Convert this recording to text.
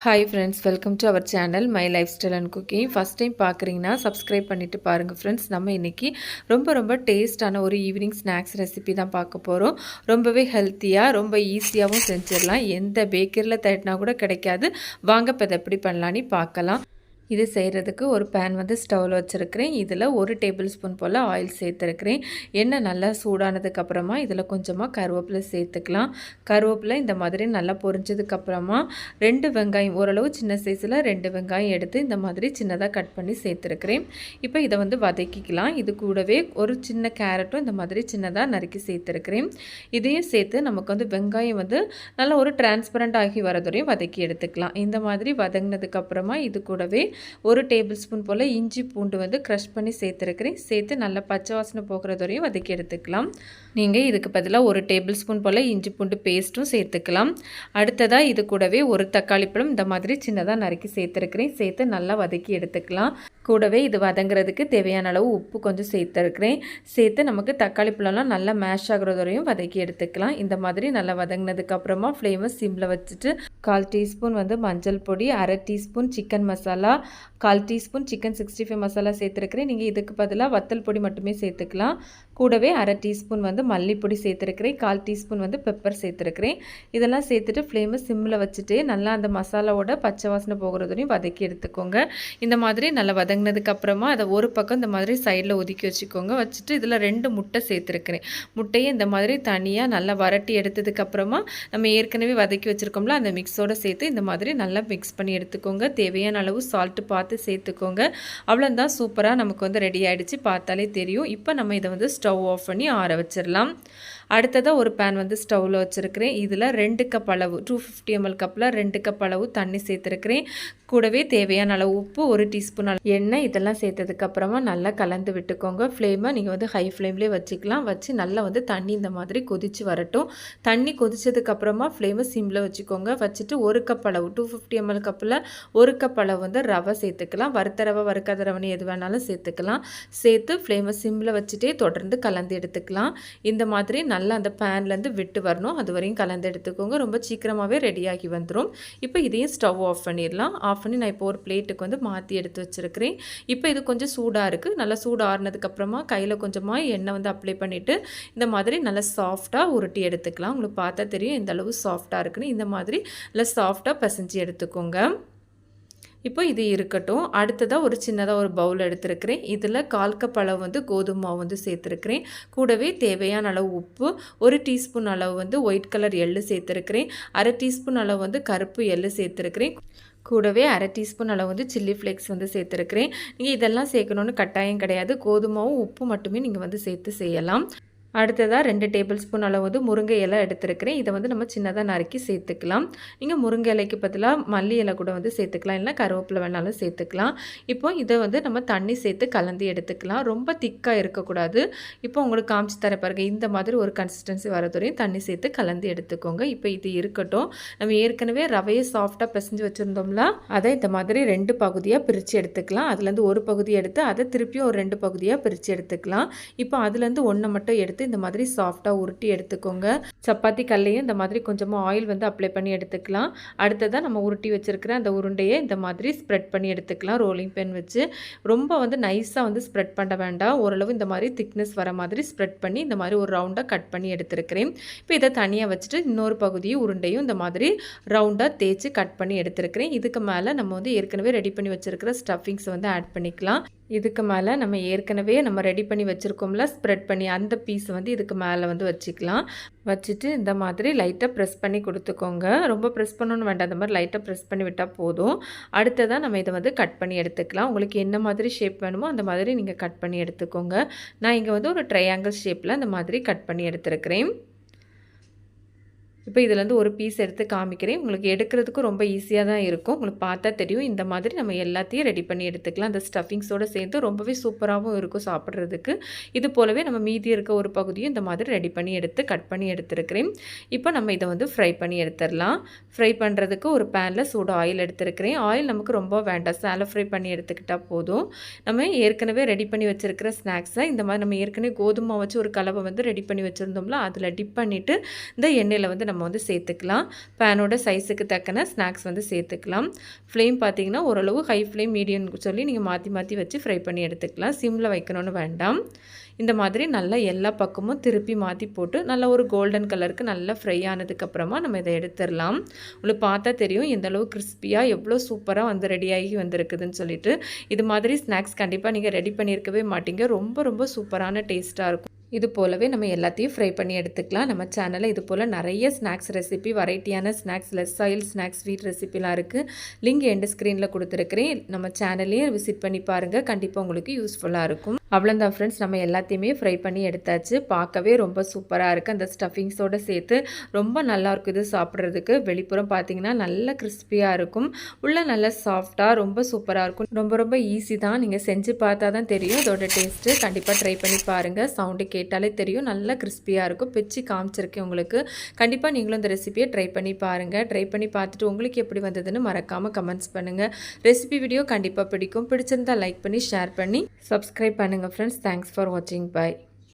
Hi friends, welcome to our channel my lifestyle and cooking. First time பார்க்குறீங்கன்னா subscribe பண்ணிவிட்டு பாருங்கள் friends. நம்ம இன்றைக்கி ரொம்ப டேஸ்டான ஒரு ஈவினிங் ஸ்நாக்ஸ் ரெசிபி தான் பார்க்க போகிறோம். ரொம்பவே ஹெல்த்தியாக ரொம்ப ஈஸியாகவும் செஞ்சிடலாம். எந்த பேக்கரியில் தேடினா கூட கிடைக்காது. வாங்க இப்போ இதை எப்படி பண்ணலான்னு பார்க்கலாம். இது செய்கிறதுக்கு ஒரு பேன் வந்து ஸ்டவ்வில் வச்சுருக்கிறேன். இதில் 1 டேபிள் ஸ்பூன் போல் ஆயில் சேர்த்துருக்கிறேன். எண்ணெய் நல்லா சூடானதுக்கப்புறமா இதில் கொஞ்சமாக கருவேப்பிலை சேர்த்துக்கலாம். கருவேப்பிலை இந்த மாதிரி நல்லா பொரிஞ்சதுக்கப்புறமா 2 வெங்காயம், ஓரளவு சின்ன சைஸில் 2 வெங்காயம் எடுத்து இந்த மாதிரி சின்னதாக கட் பண்ணி சேர்த்துருக்கிறேன். இப்போ இதை வந்து வதக்கிக்கலாம். இது கூடவே ஒரு சின்ன கேரட்டும் இந்த மாதிரி சின்னதாக நறுக்கி சேர்த்துருக்கிறேன். இதையும் சேர்த்து நமக்கு வந்து வெங்காயம் வந்து நல்லா ஒரு டிரான்ஸ்பரண்ட் ஆகி வரதுவரையும் வதக்கி எடுத்துக்கலாம். இந்த மாதிரி வதங்கினதுக்கப்புறமா இது கூடவே 1 டேபிள் ஸ்பூன் போல் இஞ்சி பூண்டு வந்து க்ரஷ் பண்ணி சேர்த்துருக்கிறேன். சேர்த்து நல்லா பச்சை வாசனை போகிறது வரையும் வதக்கி எடுத்துக்கலாம். நீங்கள் இதுக்கு பதிலாக 1 டேபிள் ஸ்பூன் போல் இஞ்சி பூண்டு பேஸ்ட்டும் சேர்த்துக்கலாம். அடுத்ததாக இது கூடவே ஒரு தக்காளி பழம் இந்த மாதிரி சின்னதாக நறுக்கி சேர்த்துருக்கிறேன். சேர்த்து நல்லா வதக்கி எடுத்துக்கலாம். கூடவே இது வதங்குறதுக்கு தேவையான அளவு உப்பு கொஞ்சம் சேர்த்துருக்கிறேன். சேர்த்து நமக்கு தக்காளி பழம்லாம் நல்லா மேஷ் ஆகிறது வரையும் வதக்கி எடுத்துக்கலாம். இந்த மாதிரி நல்லா வதங்கினதுக்கப்புறமா ஃப்ளேமை சிம்மில் வச்சுட்டு 1/4 டீஸ்பூன் வந்து மஞ்சள் பொடி, 1/2 teaspoon chicken masala, 1/4 teaspoon chicken 65 masala சேர்த்துருக்கிறேன். நீங்கள் இதுக்கு பதிலாக வத்தல் பொடி மட்டுமே சேர்த்துக்கலாம். கூடவே 1/2 டீஸ்பூன் வந்து மல்லிப்பொடி சேர்த்துருக்கிறேன். 1/4 டீஸ்பூன் வந்து பெப்பர் சேர்த்துருக்கிறேன். இதெல்லாம் சேர்த்துட்டு ஃப்ளேமை சிம்மில் வச்சுட்டு நல்லா அந்த மசாலாவோட பச்சை வாசனை போகிறதையும் வதக்கி எடுத்துக்கோங்க. இந்த மாதிரி நல்லா வதங்கினதுக்கப்புறமா அதை ஒரு பக்கம் இந்த மாதிரி சைடில் ஒதுக்கி வச்சுக்கோங்க. வச்சுட்டு இதில் 2 முட்டை சேர்த்துருக்கிறேன். முட்டையை இந்த மாதிரி தனியாக நல்லா வரட்டி எடுத்ததுக்கப்புறமா நம்ம ஏற்கனவே வதக்கி வச்சுருக்கோம்ல அந்த மிக்ஸோடு சேர்த்து இந்த மாதிரி நல்லா மிக்ஸ் பண்ணி எடுத்துக்கோங்க. தேவையான அளவு சால்ட்டு பார்த்து சேர்த்துக்கோங்க. அவ்வளோதான், சூப்பராக நமக்கு வந்து ரெடி ஆகிடுச்சு. பார்த்தாலே தெரியும். இப்போ நம்ம இதை வந்து ஸ்டவ் ஆஃப் பண்ணி ஆற வச்சிடலாம். அடுத்ததாக ஒரு பேன் வந்து ஸ்டவ்வில் வச்சுருக்கிறேன். இதில் 2 கப் அளவு 250 ml கப்பில் 2 கப் அளவு தண்ணி சேர்த்துருக்கிறேன். கூடவே தேவையான அளவு உப்பு, 1 டீஸ்பூன் எண்ணெய் இதெல்லாம் சேர்த்ததுக்கப்புறமா நல்லா கலந்து விட்டுக்கோங்க. ஃப்ளேமை நீங்கள் வந்து ஹை ஃப்ளேம்லேயே வச்சுக்கலாம். வச்சு நல்லா வந்து தண்ணி இந்த மாதிரி கொதித்து வரட்டும். தண்ணி கொதிச்சதுக்கப்புறமா ஃப்ளேமை சிம்மில் வச்சுக்கோங்க. வச்சுட்டு 1 கப் அளவு 250 ml கப்பில் 1 கப் அளவு வந்து ரவை சேர்த்துக்கலாம். வறுத்த ரவை, வறுக்காத ரவனி எது வேணாலும் சேர்த்துக்கலாம். சேர்த்து ஃப்ளேமை சிம்மில் வச்சுட்டே தொடர்ந்து கலந்து எடுத்துக்கலாம். இந்த மாதிரி நல்லா அந்த பேன்லேருந்து விட்டு வரணும். அது வரையும் கலந்து எடுத்துக்கோங்க. ரொம்ப சீக்கிரமாகவே ரெடியாகி வந்துடும். இப்போ இதையும் ஸ்டவ் ஆஃப் பண்ணிடலாம். ஆஃப் பண்ணி நான் இப்போ ஒரு பிளேட்டுக்கு வந்து மாற்றி எடுத்து வச்சுருக்கிறேன். இப்போ இது கொஞ்சம் சூடாக இருக்குது. நல்லா சூடு ஆறுனதுக்கப்புறமா கையில் கொஞ்சமாக எண்ணெய் வந்து அப்ளை பண்ணிவிட்டு இந்த மாதிரி நல்லா சாஃப்டாக உருட்டி எடுத்துக்கலாம். உங்களுக்கு பார்த்தா தெரியும் எந்த அளவு சாஃப்டாக இருக்குன்னு. இந்த மாதிரி நல்லா சாஃப்டாக பிசைஞ்சு எடுத்துக்கோங்க. இப்போ இது இருக்கட்டும். அடுத்ததாக ஒரு சின்னதாக ஒரு பவுல் எடுத்துருக்கிறேன். இதில் 1/4 கப் அளவு வந்து கோதுமை மாவு வந்து சேர்த்துருக்கிறேன். கூடவே தேவையான அளவு உப்பு, 1 டீஸ்பூன் அளவு வந்து ஒயிட் கலர் எள்ளு சேர்த்துருக்கிறேன். 1/2 டீஸ்பூன் அளவு வந்து கருப்பு எள்ளு சேர்த்துருக்கிறேன். கூடவே 1/2 டீஸ்பூன் அளவு வந்து சில்லி ஃப்ளேக்ஸ் வந்து சேர்த்துருக்கிறேன். நீங்கள் இதெல்லாம் சேர்க்கணுன்னு கட்டாயம் கிடையாது. கோதுமாவும் உப்பு மட்டுமே நீங்கள் வந்து சேர்த்து செய்யலாம். அடுத்ததாக 2 டேபிள் ஸ்பூன் அளவு வந்து முருங்கை இலை எடுத்துருக்கிறேன். இதை வந்து நம்ம சின்னதாக நறுக்கி சேர்த்துக்கலாம். நீங்கள் முருங்கை இலைக்கு பதிலாக மல்லி இலை கூட வந்து சேர்த்துக்கலாம். இல்லை கருவேப்பிலை வேணாலும் சேர்த்துக்கலாம். இப்போ இதை வந்து நம்ம தண்ணி சேர்த்து கலந்து எடுத்துக்கலாம். ரொம்ப திக்காக இருக்கக்கூடாது. இப்போ உங்களுக்கு காமிச்சு தர பாருங்க. இந்த மாதிரி ஒரு கன்சிஸ்டன்சி வரதுவரையும் தண்ணி சேர்த்து கலந்து எடுத்துக்கோங்க. இப்போ இது இருக்கட்டும். நம்ம ஏற்கனவே ரவையை சாஃப்டாக பிசைஞ்சு வச்சுருந்தோம்ல, அதை இந்த மாதிரி 2 பகுதியாக பிரித்து எடுத்துக்கலாம். அதுலேருந்து ஒரு பகுதி எடுத்து அதை திருப்பியும் ஒரு 2 பகுதியாக பிரித்து எடுத்துக்கலாம். இப்போ அதுலேருந்து 1 மட்டும் எடுத்து இந்த மாதிரி சாஃப்டாக உருட்டி எடுத்துக்கோங்க. சப்பாத்தி கல்லையும் இந்த மாதிரி கொஞ்சமாக ஆயில் வந்து அப்ளை பண்ணி எடுத்துக்கலாம். அடுத்ததாக நம்ம உருட்டி வச்சிருக்கிற அந்த உருண்டையை இந்த மாதிரி ஸ்ப்ரெட் பண்ணி எடுத்துக்கலாம். ரோலிங் பென் வச்சு ரொம்ப வந்து நைஸாக வந்து ஸ்ப்ரெட் பண்ண வேண்டாம். ஓரளவு இந்த மாதிரி திக்னஸ் வர மாதிரி ஸ்ப்ரெட் பண்ணி இந்த மாதிரி ஒரு ரவுண்டாக கட் பண்ணி எடுத்துருக்கிறேன். இப்போ இதை தனியாக வச்சுட்டு இன்னொரு பகுதியும் உருண்டையும் இந்த மாதிரி ரவுண்டாக தேய்ச்சி கட் பண்ணி எடுத்துருக்கிறேன். இதுக்கு மேலே நம்ம வந்து ஏற்கனவே ரெடி பண்ணி வச்சிருக்கிற ஸ்டஃபிங்ஸ் வந்து ஆட் பண்ணிக்கலாம். இதுக்கு மேலே நம்ம ஏற்கனவே ரெடி பண்ணி வச்சுருக்கோம்ல, ஸ்ப்ரெட் பண்ணி அந்த பீஸ் வந்து இதுக்கு மேலே வந்து வச்சுக்கலாம். வச்சுட்டு இந்த மாதிரி லைட்டாக ப்ரெஸ் பண்ணி கொடுத்துக்கோங்க. ரொம்ப ப்ரெஸ் பண்ணணும்னு வேண்டாம். அந்த மாதிரி லைட்டாக ப்ரெஸ் பண்ணி விட்டால் போதும். அடுத்ததாக நம்ம இதை வந்து கட் பண்ணி எடுத்துக்கலாம். உங்களுக்கு என்ன மாதிரி ஷேப் வேணுமோ அந்த மாதிரி நீங்கள் கட் பண்ணி எடுத்துக்கோங்க. நான் இங்கே வந்து ஒரு ட்ரையாங்கிள் ஷேப்பில் அந்த மாதிரி கட் பண்ணி எடுத்துருக்கிறேன். இப்போ இதுலேருந்து ஒரு பீஸ் எடுத்து காமிக்கிறேன். உங்களுக்கு எடுக்கிறதுக்கு ரொம்ப ஈஸியாக தான் இருக்கும். உங்களுக்கு பார்த்தா தெரியும். இந்த மாதிரி நம்ம எல்லாத்தையும் ரெடி பண்ணி எடுத்துக்கலாம். அந்த ஸ்டஃபிங்ஸோடு சேர்த்து ரொம்பவே சூப்பராகவும் இருக்கும் சாப்பிட்றதுக்கு. இது போலவே நம்ம மீதி இருக்க ஒரு பகுதியும் இந்த மாதிரி ரெடி பண்ணி எடுத்து கட் பண்ணி எடுத்துருக்கிறேன். இப்போ நம்ம இதை வந்து ஃப்ரை பண்ணி எடுத்துடலாம். ஃப்ரை பண்ணுறதுக்கு ஒரு பேனில் சூடு ஆயில் எடுத்துருக்கிறேன். ஆயில் நமக்கு ரொம்ப வேண்டாம். சாலோ ஃப்ரை பண்ணி எடுத்துக்கிட்டால் போதும். நம்ம ஏற்கனவே ரெடி பண்ணி வச்சுருக்கிற ஸ்நாக்ஸை இந்த மாதிரி நம்ம ஏற்கனவே கோதுமை வச்சு ஒரு கலவை வந்து ரெடி பண்ணி வச்சுருந்தோம்ல, அதில் டிப் பண்ணிவிட்டு இந்த எண்ணெயில் வந்து நம்ம வந்து சேர்த்துக்கலாம். பேனோட சைஸுக்கு தக்கன ஸ்நாக்ஸ் வந்து சேர்த்துக்கலாம். ஃப்ளேம் பார்த்தீங்கன்னா ஓரளவு ஹை ஃப்ளேம் மீடியம்னு சொல்லி நீங்கள் மாற்றி மாற்றி வச்சு ஃப்ரை பண்ணி எடுத்துக்கலாம். சிம்மில் வைக்கணும்னு வேண்டாம். இந்த மாதிரி நல்லா எல்லா பக்கமும் திருப்பி மாற்றி போட்டு நல்லா ஒரு கோல்டன் கலருக்கு நல்லா ஃப்ரை ஆனதுக்கப்புறமா நம்ம இதை எடுத்துடலாம். உங்களுக்கு பார்த்தா தெரியும் எந்தளவு கிறிஸ்பியாக எவ்வளோ சூப்பராக வந்து ரெடியாகி வந்திருக்குதுன்னு சொல்லிட்டு. இது மாதிரி ஸ்நாக்ஸ் கண்டிப்பாக நீங்கள் ரெடி பண்ணியிருக்கவே மாட்டீங்க. ரொம்ப ரொம்ப சூப்பரான டேஸ்ட்டாக இருக்கும். இது போலவே நம்ம எல்லாத்தையும் ஃப்ரை பண்ணி எடுத்துக்கலாம். நம்ம சேனலில் இது போல் நிறைய ஸ்நாக்ஸ் ரெசிபி, வெரைட்டியான snacks, less oil snacks, sweet ரெசிபிலாம் இருக்குது. லிங்க் எண்ட் ஸ்க்ரீனில் கொடுத்துருக்கிறேன். நம்ம சேனல்லையும் விசிட் பண்ணி பாருங்கள். கண்டிப்பாக உங்களுக்கு யூஸ்ஃபுல்லாக இருக்கும். அவ்வளோதான் ஃப்ரெண்ட்ஸ், நம்ம எல்லாத்தையுமே ஃப்ரை பண்ணி எடுத்தாச்சு. பார்க்கவே ரொம்ப சூப்பராக இருக்குது. அந்த ஸ்டஃபிங்ஸோடு சேர்த்து ரொம்ப நல்லாயிருக்கும் இது சாப்பிட்றதுக்கு. வெளிப்புறம் பார்த்தீங்கன்னா நல்லா கிறிஸ்பியாக இருக்கும், உள்ள நல்லா சாஃப்டாக ரொம்ப சூப்பராக இருக்கும். ரொம்ப ரொம்ப ஈஸி தான். நீங்கள் செஞ்சு பார்த்தா தான் தெரியும் இதோட டேஸ்ட்டு. கண்டிப்பாக ட்ரை பண்ணி பாருங்கள். சவுண்டு கேட்டாலே தெரியும் நல்லா கிறிஸ்பியாக இருக்கும். பிச்சு காமிச்சிருக்கேன் உங்களுக்கு. கண்டிப்பாக நீங்களும் இந்த ரெசிபியை ட்ரை பண்ணி பாருங்கள். ட்ரை பண்ணி பார்த்துட்டு உங்களுக்கு எப்படி வந்ததுன்னு மறக்காமல் கமெண்ட்ஸ் பண்ணுங்கள். ரெசிபி வீடியோ கண்டிப்பாக பிடிக்கும். பிடிச்சிருந்தால் லைக் பண்ணி ஷேர் பண்ணி சப்ஸ்கிரைப் பண்ணுங்கள் ஃப்ரெண்ட்ஸ். தேங்க்ஸ் ஃபார் வாட்சிங். பை.